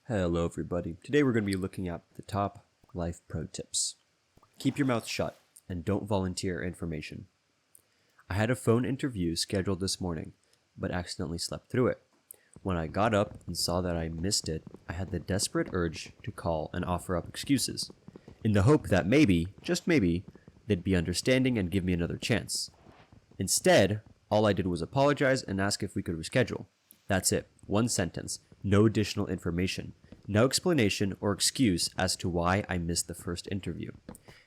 Hello everybody. Today we're going to be looking at the top life pro tips. Keep your mouth shut and don't volunteer information. I had a phone interview scheduled this morning, but accidentally slept through it. When I got up and saw that I missed it, I had the desperate urge to call and offer up excuses, in the hope that maybe, just maybe, they'd be understanding and give me another chance. Instead, all I did was apologize and ask if we could reschedule. That's it. One sentence. No additional information. No explanation or excuse as to why I missed the first interview.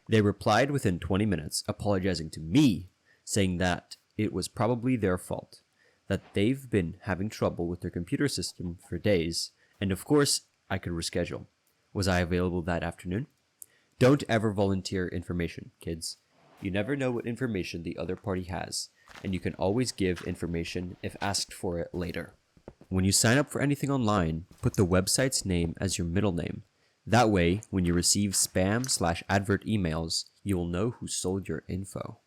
They replied within 20 minutes, apologizing to me, saying that it was probably their fault, that they've been having trouble with their computer system for days, and of course, I could reschedule. Was I available that afternoon? Don't ever volunteer information, kids. You never know what information the other party has, and you can always give information if asked for it later. When you sign up for anything online, put the website's name as your middle name. That way, when you receive spam/advert emails, you will know who sold your info.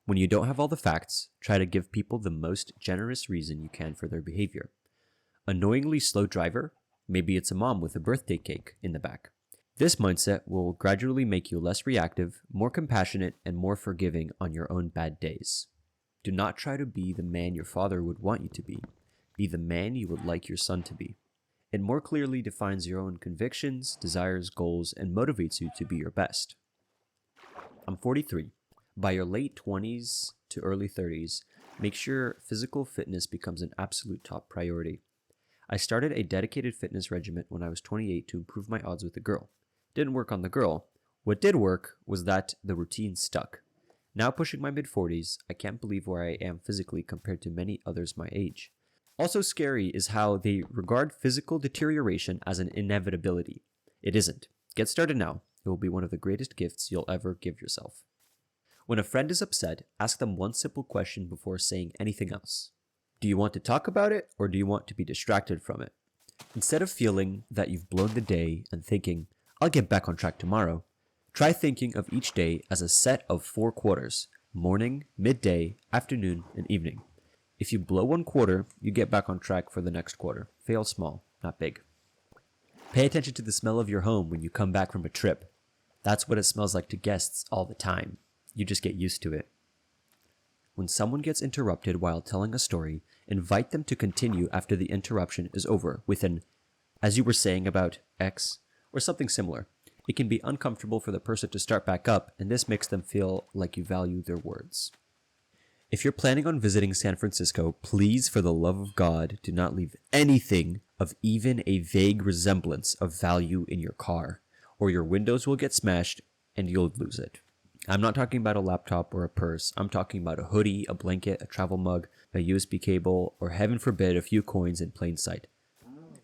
When you don't have all the facts, try to give people the most generous reason you can for their behavior. Annoyingly slow driver? Maybe it's a mom with a birthday cake in the back. This mindset will gradually make you less reactive, more compassionate, and more forgiving on your own bad days. Do not try to be the man your father would want you to be. Be the man you would like your son to be. It more clearly defines your own convictions, desires, goals, and motivates you to be your best. I'm 43. By your late 20s to early 30s, make sure physical fitness becomes an absolute top priority. I started a dedicated fitness regimen when I was 28 to improve my odds with a girl. Didn't work on the girl. What did work was that the routine stuck. Now pushing my mid-40s, I can't believe where I am physically compared to many others my age. Also scary is how they regard physical deterioration as an inevitability. It isn't. Get started now. It will be one of the greatest gifts you'll ever give yourself. When a friend is upset, ask them one simple question before saying anything else. Do you want to talk about it, or do you want to be distracted from it? Instead of feeling that you've blown the day and thinking, I'll get back on track tomorrow, try thinking of each day as a set of 4 quarters: morning, midday, afternoon, and evening. If you blow one quarter, you get back on track for the next quarter. Fail small, not big. Pay attention to the smell of your home when you come back from a trip. That's what it smells like to guests all the time. You just get used to it. When someone gets interrupted while telling a story, invite them to continue after the interruption is over with an, as you were saying about X, or something similar. It can be uncomfortable for the person to start back up, and this makes them feel like you value their words. If you're planning on visiting San Francisco, please, for the love of God, do not leave anything of even a vague resemblance of value in your car, or your windows will get smashed and you'll lose it. I'm not talking about a laptop or a purse. I'm talking about a hoodie, a blanket, a travel mug, a USB cable, or heaven forbid, a few coins in plain sight.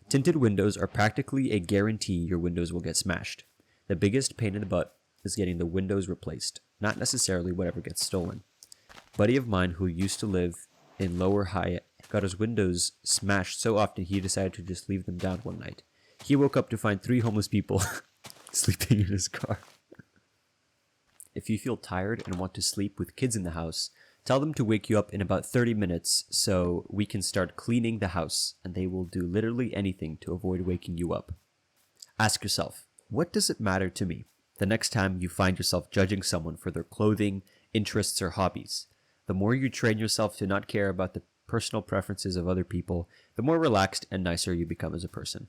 Tinted windows are practically a guarantee your windows will get smashed. The biggest pain in the butt is getting the windows replaced, not necessarily whatever gets stolen. A buddy of mine who used to live in Lower Hyatt got his windows smashed so often he decided to just leave them down one night. He woke up to find 3 homeless people sleeping in his car. If you feel tired and want to sleep with kids in the house, tell them to wake you up in about 30 minutes so we can start cleaning the house, and they will do literally anything to avoid waking you up. Ask yourself, what does it matter to me? The next time you find yourself judging someone for their clothing, interests, or hobbies, the more you train yourself to not care about the personal preferences of other people, the more relaxed and nicer you become as a person.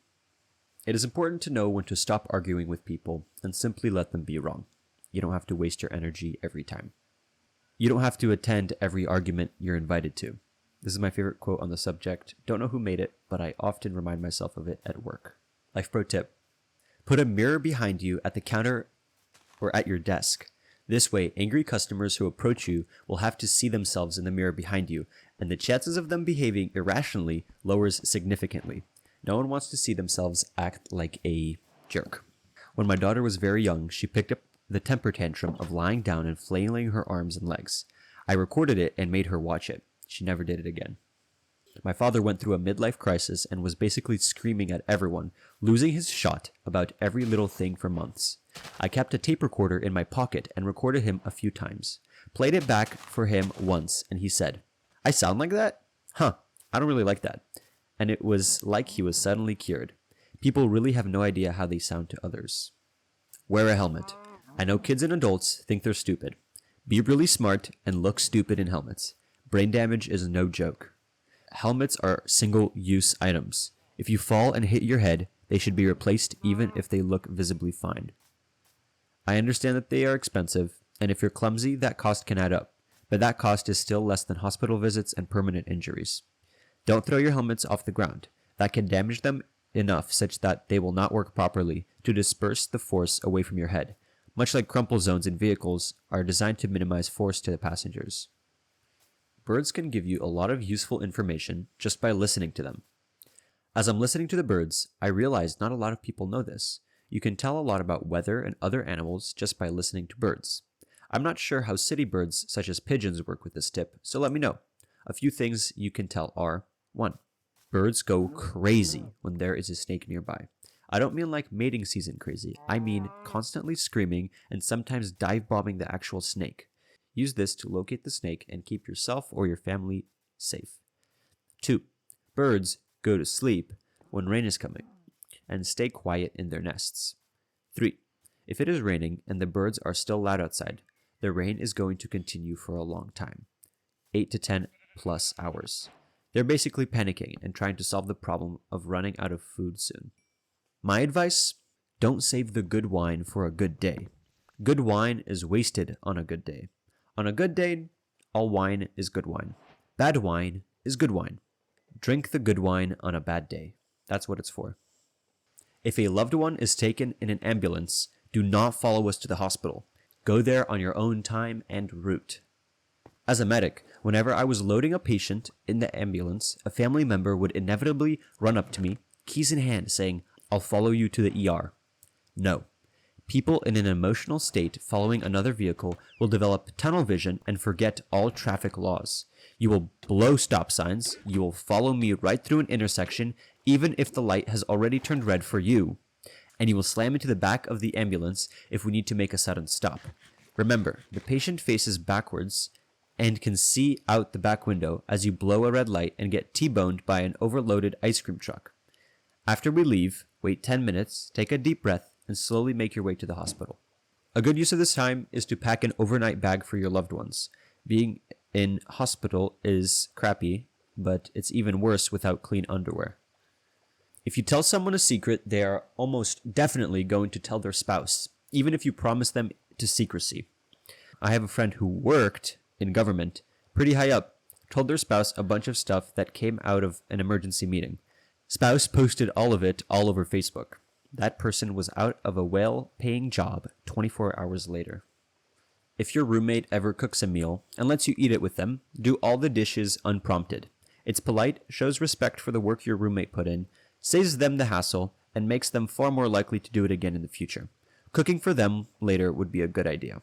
It is important to know when to stop arguing with people and simply let them be wrong. You don't have to waste your energy every time. You don't have to attend every argument you're invited to. This is my favorite quote on the subject. Don't know who made it, but I often remind myself of it at work. Life pro tip. Put a mirror behind you at the counter or at your desk. This way, angry customers who approach you will have to see themselves in the mirror behind you, and the chances of them behaving irrationally lowers significantly. No one wants to see themselves act like a jerk. When my daughter was very young, she picked up the temper tantrum of lying down and flailing her arms and legs. I recorded it and made her watch it. She never did it again. My father went through a midlife crisis and was basically screaming at everyone, losing his shot about every little thing for months. I kept a tape recorder in my pocket and recorded him a few times. Played it back for him once, and he said, I sound like that? Huh, I don't really like that. And it was like he was suddenly cured. People really have no idea how they sound to others. Wear a helmet. I know kids and adults think they're stupid. Be really smart and look stupid in helmets. Brain damage is no joke. Helmets are single-use items. If you fall and hit your head, they should be replaced even if they look visibly fine. I understand that they are expensive, and if you're clumsy, that cost can add up, but that cost is still less than hospital visits and permanent injuries. Don't throw your helmets off the ground. That can damage them enough such that they will not work properly to disperse the force away from your head, much like crumple zones in vehicles are designed to minimize force to the passengers. Birds can give you a lot of useful information just by listening to them. As I'm listening to the birds, I realize not a lot of people know this. You can tell a lot about weather and other animals just by listening to birds. I'm not sure how city birds such as pigeons work with this tip, so let me know. A few things you can tell are: 1. Birds go crazy when there is a snake nearby. I don't mean like mating season crazy. I mean constantly screaming and sometimes dive bombing the actual snake. Use this to locate the snake and keep yourself or your family safe. 2. Birds go to sleep when rain is coming and stay quiet in their nests. 3. If it is raining and the birds are still loud outside, the rain is going to continue for a long time, 8 to 10 plus hours. They're basically panicking and trying to solve the problem of running out of food soon. My advice: don't save the good wine for a good day. Good wine is wasted on a good day. On a good day, all wine is good wine. Bad wine is good wine. Drink the good wine on a bad day. That's what it's for. If a loved one is taken in an ambulance, do not follow us to the hospital. Go there on your own time and route. As a medic, whenever I was loading a patient in the ambulance, a family member would inevitably run up to me, keys in hand, saying, "I'll follow you to the ER." No. People in an emotional state following another vehicle will develop tunnel vision and forget all traffic laws. You will blow stop signs, you will follow me right through an intersection, even if the light has already turned red for you, and you will slam into the back of the ambulance if we need to make a sudden stop. Remember, the patient faces backwards and can see out the back window as you blow a red light and get T-boned by an overloaded ice cream truck. After we leave, wait 10 minutes, take a deep breath, and slowly make your way to the hospital. A good use of this time is to pack an overnight bag for your loved ones. Being in hospital is crappy, but it's even worse without clean underwear. If you tell someone a secret, they are almost definitely going to tell their spouse, even if you promise them to secrecy. I have a friend who worked in government, pretty high up, told their spouse a bunch of stuff that came out of an emergency meeting. Spouse posted all of it all over Facebook. That person was out of a well-paying job 24 hours later. If your roommate ever cooks a meal and lets you eat it with them, do all the dishes unprompted. It's polite, shows respect for the work your roommate put in, saves them the hassle, and makes them far more likely to do it again in the future. Cooking for them later would be a good idea.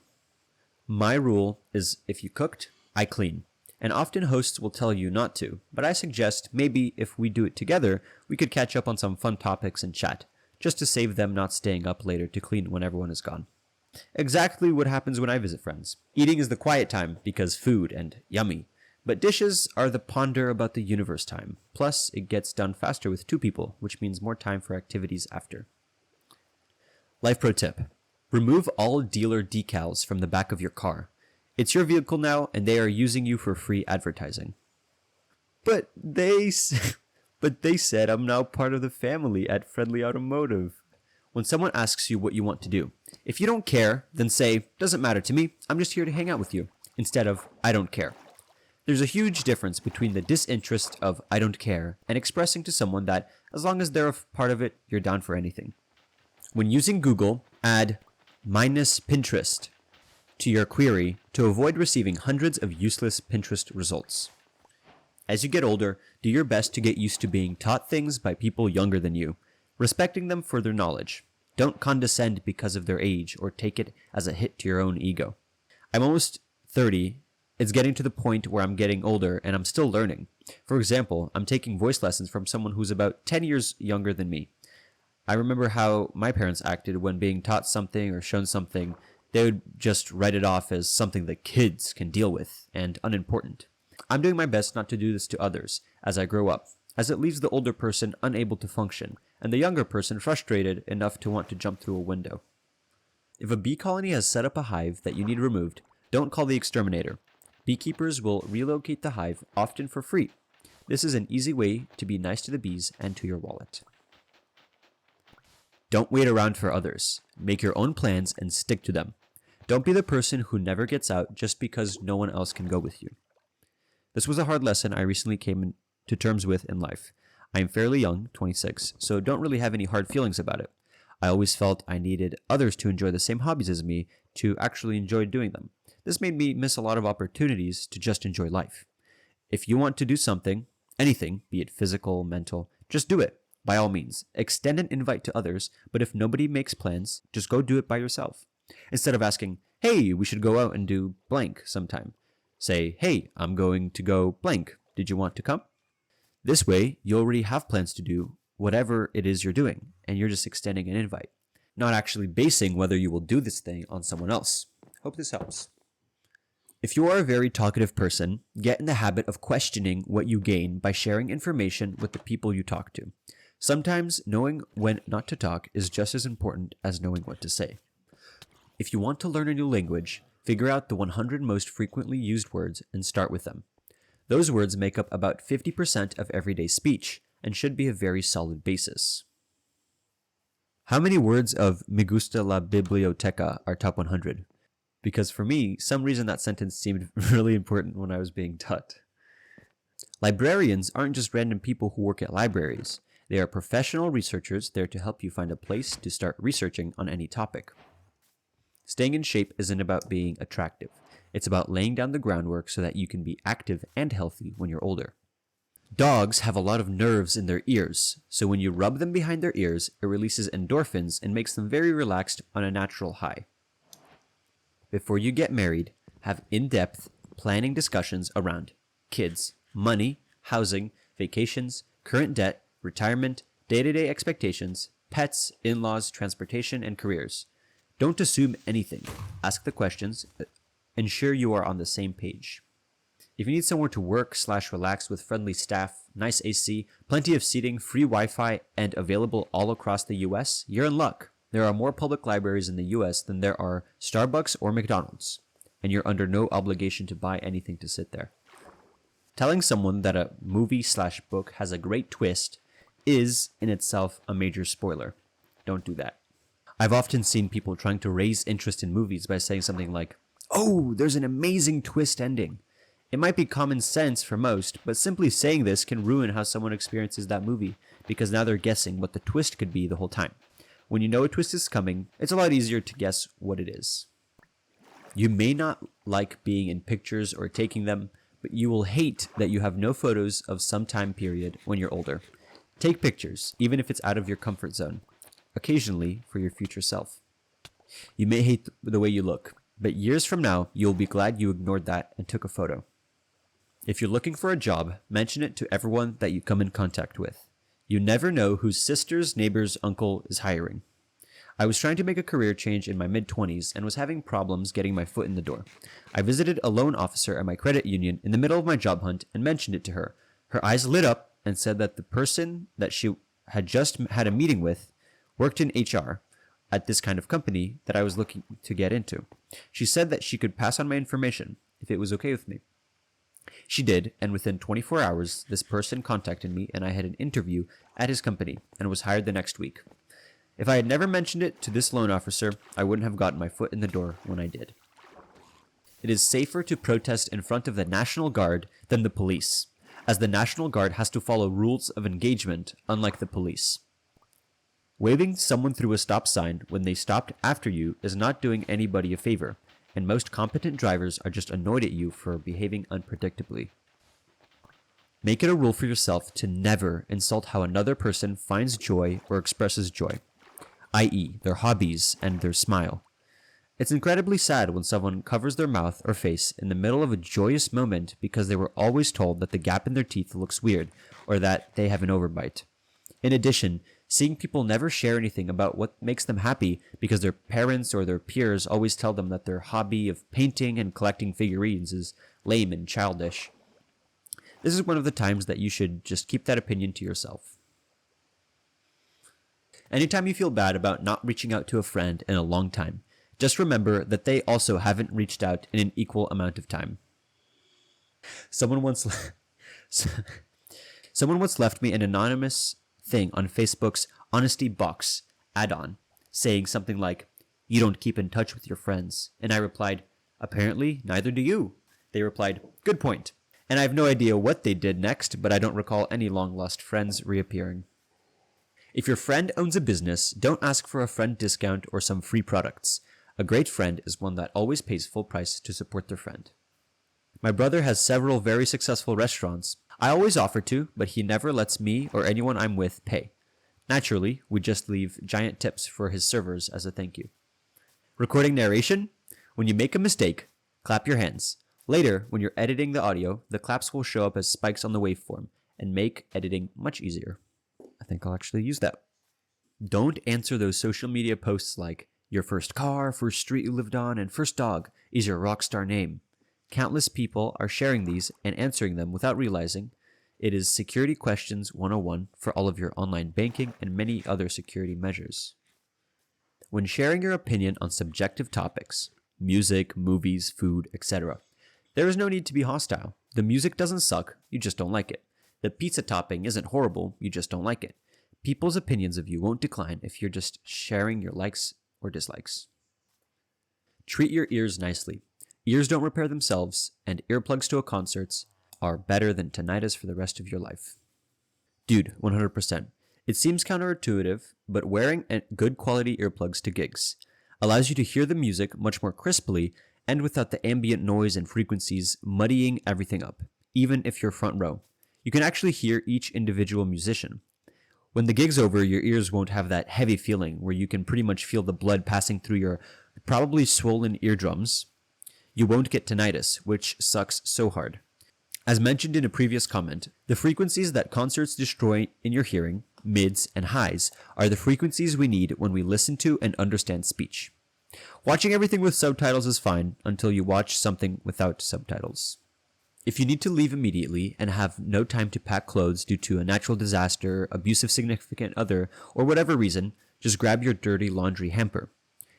My rule is if you cooked, I clean. And often hosts will tell you not to, but I suggest maybe if we do it together, we could catch up on some fun topics and chat, just to save them not staying up later to clean when everyone is gone. Exactly what happens when I visit friends. Eating is the quiet time because food and yummy, but dishes are the ponder about the universe time. Plus, it gets done faster with 2 people, which means more time for activities after. Life pro tip: remove all dealer decals from the back of your car. It's your vehicle now, and they are using you for free advertising. But they said I'm now part of the family at Friendly Automotive. When someone asks you what you want to do, if you don't care, then say, "Doesn't matter to me, I'm just here to hang out with you," instead of "I don't care." There's a huge difference between the disinterest of "I don't care" and expressing to someone that, as long as they're a part of it, you're down for anything. When using Google, add -Pinterest to your query to avoid receiving hundreds of useless Pinterest results. As you get older, do your best to get used to being taught things by people younger than you, respecting them for their knowledge. Don't condescend because of their age or take it as a hit to your own ego. I'm almost 30. It's getting to the point where I'm getting older and I'm still learning. For example, I'm taking voice lessons from someone who's about 10 years younger than me. I remember how my parents acted when being taught something or shown something. They would just write it off as something that kids can deal with and unimportant. I'm doing my best not to do this to others as I grow up, as it leaves the older person unable to function, and the younger person frustrated enough to want to jump through a window. If a bee colony has set up a hive that you need removed, don't call the exterminator. Beekeepers will relocate the hive, often for free. This is an easy way to be nice to the bees and to your wallet. Don't wait around for others. Make your own plans and stick to them. Don't be the person who never gets out just because no one else can go with you. This was a hard lesson I recently came to terms with in life. I am fairly young, 26, so don't really have any hard feelings about it. I always felt I needed others to enjoy the same hobbies as me to actually enjoy doing them. This made me miss a lot of opportunities to just enjoy life. If you want to do something, anything, be it physical, mental, just do it. By all means, extend an invite to others, but if nobody makes plans, just go do it by yourself. Instead of asking, hey, we should go out and do blank sometime. Say, hey, I'm going to go blank. Did you want to come? This way, you already have plans to do whatever it is you're doing, and you're just extending an invite, not actually basing whether you will do this thing on someone else. Hope this helps. If you are a very talkative person, get in the habit of questioning what you gain by sharing information with the people you talk to. Sometimes knowing when not to talk is just as important as knowing what to say. If you want to learn a new language, figure out the 100 most frequently used words and start with them. Those words make up about 50% of everyday speech and should be a very solid basis. How many words of Me gusta la biblioteca are top 100? Because for me, some reason that sentence seemed really important when I was being taught. Librarians aren't just random people who work at libraries. They are professional researchers there to help you find a place to start researching on any topic. Staying in shape isn't about being attractive. It's about laying down the groundwork so that you can be active and healthy when you're older. Dogs have a lot of nerves in their ears, so when you rub them behind their ears, it releases endorphins and makes them very relaxed on a natural high. Before you get married, have in-depth planning discussions around kids, money, housing, vacations, current debt, retirement, day-to-day expectations, pets, in-laws, transportation, and careers. Don't assume anything. Ask the questions. Ensure you are on the same page. If you need somewhere to work/relax with friendly staff, nice AC, plenty of seating, free Wi-Fi, and available all across the US, you're in luck. There are more public libraries in the US than there are Starbucks or McDonald's, and you're under no obligation to buy anything to sit there. Telling someone that a movie/book has a great twist is, in itself, a major spoiler. Don't do that. I've often seen people trying to raise interest in movies by saying something like, "Oh, there's an amazing twist ending." It might be common sense for most, but simply saying this can ruin how someone experiences that movie, because now they're guessing what the twist could be the whole time. When you know a twist is coming, it's a lot easier to guess what it is. You may not like being in pictures or taking them, but you will hate that you have no photos of some time period when you're older. Take pictures, even if it's out of your comfort zone, occasionally for your future self. You may hate the way you look, but years from now, you'll be glad you ignored that and took a photo. If you're looking for a job, mention it to everyone that you come in contact with. You never know whose sister's neighbor's uncle is hiring. I was trying to make a career change in my mid-20s and was having problems getting my foot in the door. I visited a loan officer at my credit union in the middle of my job hunt and mentioned it to her. Her eyes lit up and said that the person that she had just had a meeting with worked in HR at this kind of company that I was looking to get into. She said that she could pass on my information if it was okay with me. She did, and within 24 hours, this person contacted me and I had an interview at his company and was hired the next week. If I had never mentioned it to this loan officer, I wouldn't have gotten my foot in the door when I did. It is safer to protest in front of the National Guard than the police, as the National Guard has to follow rules of engagement, unlike the police. Waving someone through a stop sign when they stopped after you is not doing anybody a favor, and most competent drivers are just annoyed at you for behaving unpredictably. Make it a rule for yourself to never insult how another person finds joy or expresses joy, i.e., their hobbies and their smile. It's incredibly sad when someone covers their mouth or face in the middle of a joyous moment because they were always told that the gap in their teeth looks weird or that they have an overbite. In addition, seeing people never share anything about what makes them happy because their parents or their peers always tell them that their hobby of painting and collecting figurines is lame and childish. This is one of the times that you should just keep that opinion to yourself. Anytime you feel bad about not reaching out to a friend in a long time, just remember that they also haven't reached out in an equal amount of time. Someone once left me an anonymous thing on Facebook's Honesty Box add-on, saying something like, "You don't keep in touch with your friends." And I replied, "Apparently, neither do you." They replied, "Good point." And I have no idea what they did next, but I don't recall any long-lost friends reappearing. If your friend owns a business, don't ask for a friend discount or some free products. A great friend is one that always pays full price to support their friend. My brother has several very successful restaurants. I always offer to, but he never lets me or anyone I'm with pay. Naturally, we just leave giant tips for his servers as a thank you. Recording narration? When you make a mistake, clap your hands. Later, when you're editing the audio, the claps will show up as spikes on the waveform and make editing much easier. I think I'll actually use that. Don't answer those social media posts like, "Your first car, first street you lived on, and first dog is your rock star name." Countless people are sharing these and answering them without realizing it is Security Questions 101 for all of your online banking and many other security measures. When sharing your opinion on subjective topics, music, movies, food, etc., there is no need to be hostile. The music doesn't suck, you just don't like it. The pizza topping isn't horrible, you just don't like it. People's opinions of you won't decline if you're just sharing your likes or dislikes. Treat your ears nicely. Ears don't repair themselves, and earplugs to a concert are better than tinnitus for the rest of your life. Dude, 100%. It seems counterintuitive, but wearing good quality earplugs to gigs allows you to hear the music much more crisply and without the ambient noise and frequencies muddying everything up, even if you're front row. You can actually hear each individual musician. When the gig's over, your ears won't have that heavy feeling where you can pretty much feel the blood passing through your probably swollen eardrums. You won't get tinnitus, which sucks so hard. As mentioned in a previous comment, the frequencies that concerts destroy in your hearing, mids, and highs, are the frequencies we need when we listen to and understand speech. Watching everything with subtitles is fine until you watch something without subtitles. If you need to leave immediately and have no time to pack clothes due to a natural disaster, abusive significant other, or whatever reason, just grab your dirty laundry hamper.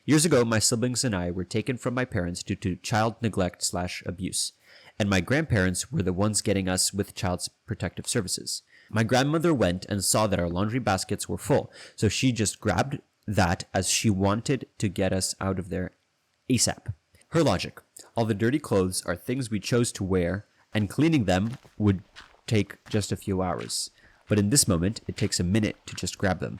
Years ago, my siblings and I were taken from my parents due to child neglect/abuse, and my grandparents were the ones getting us with Child Protective Services. My grandmother went and saw that our laundry baskets were full, so she just grabbed that as she wanted to get us out of there ASAP. Her logic: all the dirty clothes are things we chose to wear, and cleaning them would take just a few hours. But in this moment, it takes a minute to just grab them.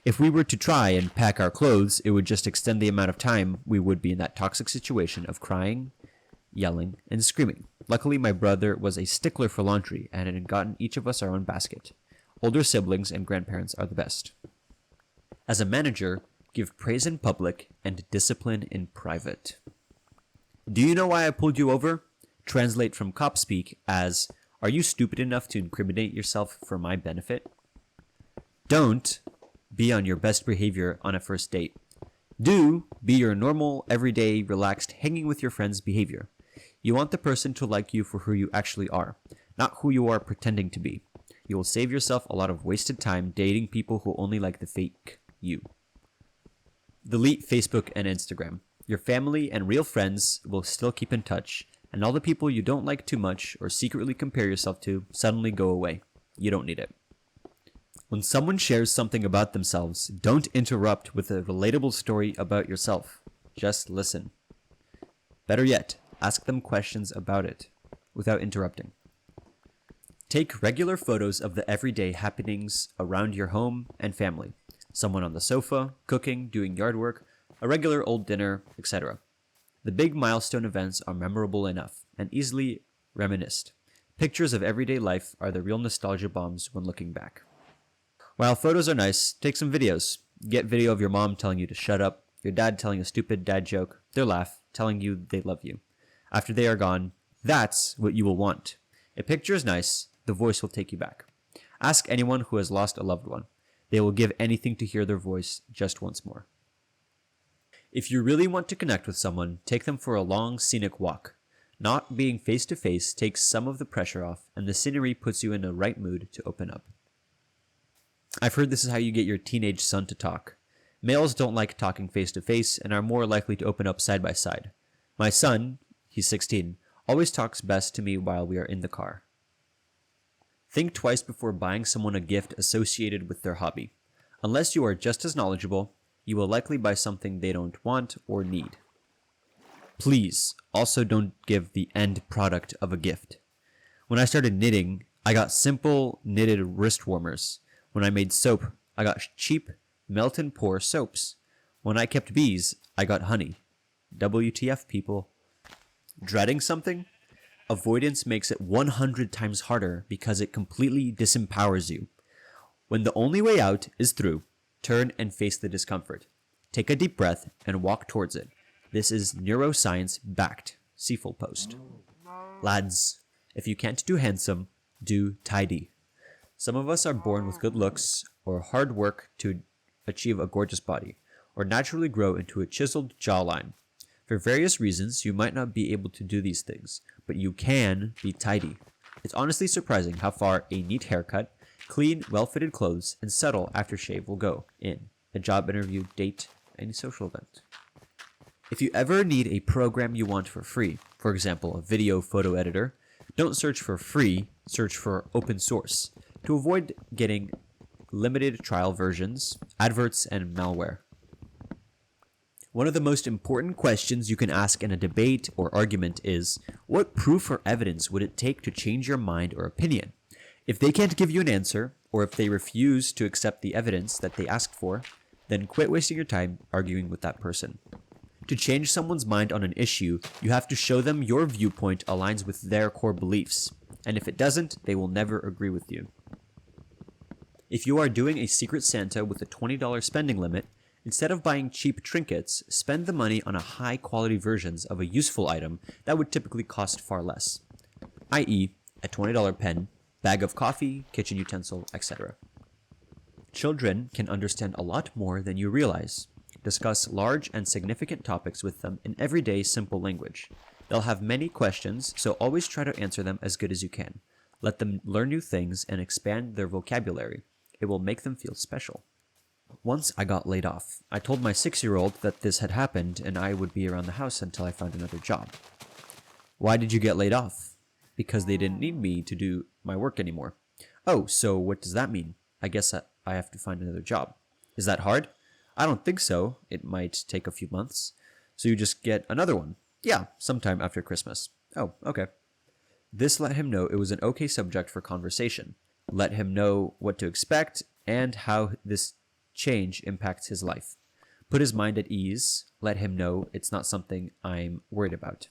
If we were to try and pack our clothes, it would just extend the amount of time we would be in that toxic situation of crying, yelling, and screaming. Luckily, my brother was a stickler for laundry and had gotten each of us our own basket. Older siblings and grandparents are the best. As a manager, give praise in public and discipline in private. Do you know why I pulled you over? Translate from cop speak as, "Are you stupid enough to incriminate yourself for my benefit?" Don't be on your best behavior on a first date. Do be your normal, everyday, relaxed, hanging with your friends behavior. You want the person to like you for who you actually are, not who you are pretending to be. You will save yourself a lot of wasted time dating people who only like the fake you. Delete Facebook and Instagram. Your family and real friends will still keep in touch, and all the people you don't like too much or secretly compare yourself to suddenly go away. You don't need it. When someone shares something about themselves, don't interrupt with a relatable story about yourself. Just listen. Better yet, ask them questions about it without interrupting. Take regular photos of the everyday happenings around your home and family. Someone on the sofa, cooking, doing yard work, a regular old dinner, etc. The big milestone events are memorable enough and easily reminisced. Pictures of everyday life are the real nostalgia bombs when looking back. While photos are nice, take some videos. Get video of your mom telling you to shut up, your dad telling a stupid dad joke, their laugh, telling you they love you. After they are gone, that's what you will want. A picture is nice, the voice will take you back. Ask anyone who has lost a loved one. They will give anything to hear their voice just once more. If you really want to connect with someone, take them for a long, scenic walk. Not being face to face takes some of the pressure off, and the scenery puts you in the right mood to open up. I've heard this is how you get your teenage son to talk. Males don't like talking face to face and are more likely to open up side by side. My son, he's 16, always talks best to me while we are in the car. Think twice before buying someone a gift associated with their hobby. Unless you are just as knowledgeable, you will likely buy something they don't want or need. Please, also don't give the end product of a gift. When I started knitting, I got simple knitted wrist warmers. When I made soap, I got cheap melt and pour soaps. When I kept bees, I got honey. WTF, people. Dreading something? Avoidance makes it 100 times harder because it completely disempowers you. When the only way out is through, turn and face the discomfort. Take a deep breath and walk towards it. This is neuroscience-backed. See full post. Lads, if you can't do handsome, do tidy. Some of us are born with good looks or hard work to achieve a gorgeous body, or naturally grow into a chiseled jawline. For various reasons, you might not be able to do these things, but you can be tidy. It's honestly surprising how far a neat haircut, clean, well-fitted clothes, and subtle aftershave will go in a job interview, date, any social event. If you ever need a program you want for free, for example, a video photo editor, don't search for free, search for open source to avoid getting limited trial versions, adverts, and malware. One of the most important questions you can ask in a debate or argument is, what proof or evidence would it take to change your mind or opinion? If they can't give you an answer, or if they refuse to accept the evidence that they asked for, then quit wasting your time arguing with that person. To change someone's mind on an issue, you have to show them your viewpoint aligns with their core beliefs, and if it doesn't, they will never agree with you. If you are doing a Secret Santa with a $20 spending limit, instead of buying cheap trinkets, spend the money on a high-quality versions of a useful item that would typically cost far less, i.e., a $20 pen, bag of coffee, kitchen utensil, etc. Children can understand a lot more than you realize. Discuss large and significant topics with them in everyday simple language. They'll have many questions, so always try to answer them as good as you can. Let them learn new things and expand their vocabulary. It will make them feel special. Once I got laid off. I told my 6-year-old that this had happened and I would be around the house until I found another job. Why did you get laid off? Because they didn't need me to do my work anymore. Oh, so what does that mean? I guess I have to find another job. Is that hard? I don't think so. It might take a few months. So you just get another one? Yeah, sometime after Christmas. Oh, okay. This let him know it was an okay subject for conversation. Let him know what to expect and how this change impacts his life. Put his mind at ease. Let him know it's not something I'm worried about.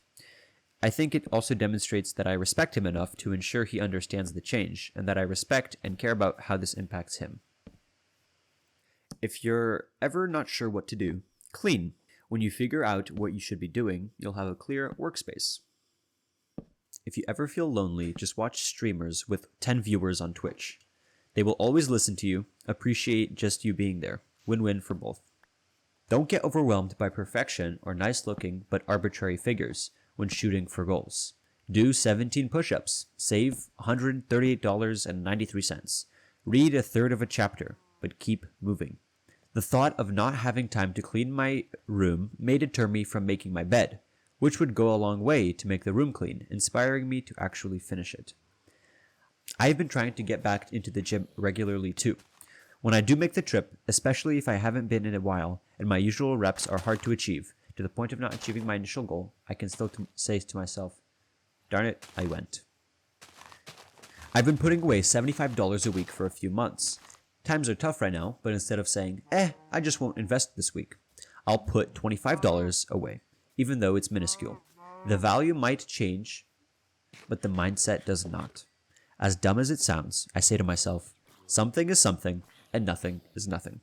I think it also demonstrates that I respect him enough to ensure he understands the change and that I respect and care about how this impacts him. If you're ever not sure what to do, clean. When you figure out what you should be doing, you'll have a clear workspace. If you ever feel lonely, just watch streamers with 10 viewers on Twitch. They will always listen to you, appreciate just you being there. Win-win for both. Don't get overwhelmed by perfection or nice-looking but arbitrary figures when shooting for goals. Do 17 push-ups. Save $138.93. Read a third of a chapter, but keep moving. The thought of not having time to clean my room may deter me from making my bed, which would go a long way to make the room clean, inspiring me to actually finish it. I've been trying to get back into the gym regularly too. When I do make the trip, especially if I haven't been in a while and my usual reps are hard to achieve, to the point of not achieving my initial goal, I can still say to myself, darn it, I went. I've been putting away $75 a week for a few months. Times are tough right now, but instead of saying, I just won't invest this week, I'll put $25 away, even though it's minuscule. The value might change, but the mindset does not. As dumb as it sounds, I say to myself, something is something, and nothing is nothing.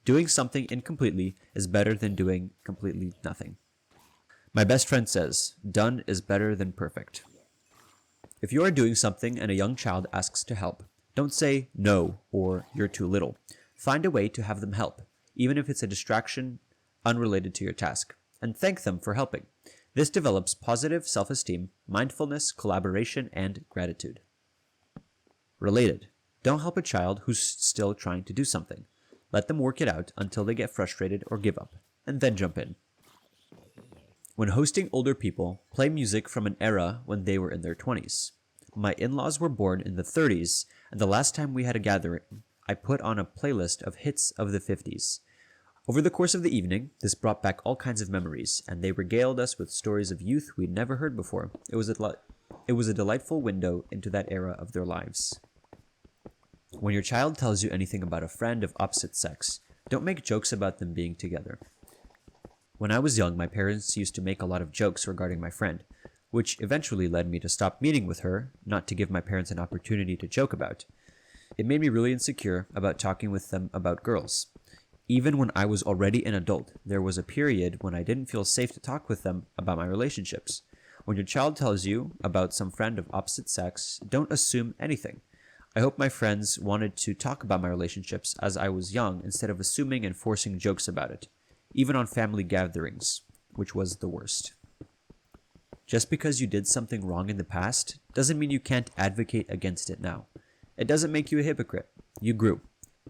Doing something incompletely is better than doing completely nothing. My best friend says, done is better than perfect. If you are doing something and a young child asks to help, don't say no or you're too little. Find a way to have them help, even if it's a distraction unrelated to your task, and thank them for helping. This develops positive self-esteem, mindfulness, collaboration, and gratitude. Related. Don't help a child who's still trying to do something. Let them work it out until they get frustrated or give up, and then jump in. When hosting older people, play music from an era when they were in their 20s. My in-laws were born in the 30s, and the last time we had a gathering, I put on a playlist of hits of the 50s. Over the course of the evening, this brought back all kinds of memories, and they regaled us with stories of youth we'd never heard before. It was a delightful window into that era of their lives. When your child tells you anything about a friend of opposite sex, don't make jokes about them being together. When I was young, my parents used to make a lot of jokes regarding my friend, which eventually led me to stop meeting with her, not to give my parents an opportunity to joke about. It made me really insecure about talking with them about girls. Even when I was already an adult, there was a period when I didn't feel safe to talk with them about my relationships. When your child tells you about some friend of opposite sex, don't assume anything. I hope my friends wanted to talk about my relationships as I was young instead of assuming and forcing jokes about it, even on family gatherings, which was the worst. Just because you did something wrong in the past doesn't mean you can't advocate against it now. It doesn't make you a hypocrite. You grew.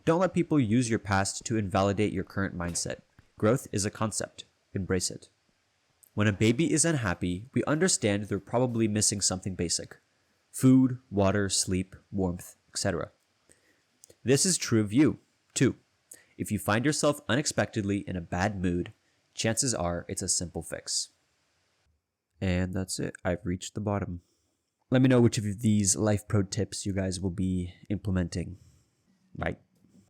Don't let people use your past to invalidate your current mindset. Growth is a concept. Embrace it. When a baby is unhappy, we understand they're probably missing something basic: food, water, sleep, warmth, etc. This is true of you, too. If you find yourself unexpectedly in a bad mood, chances are it's a simple fix. And that's it. I've reached the bottom. Let me know which of these life pro tips you guys will be implementing. Bye.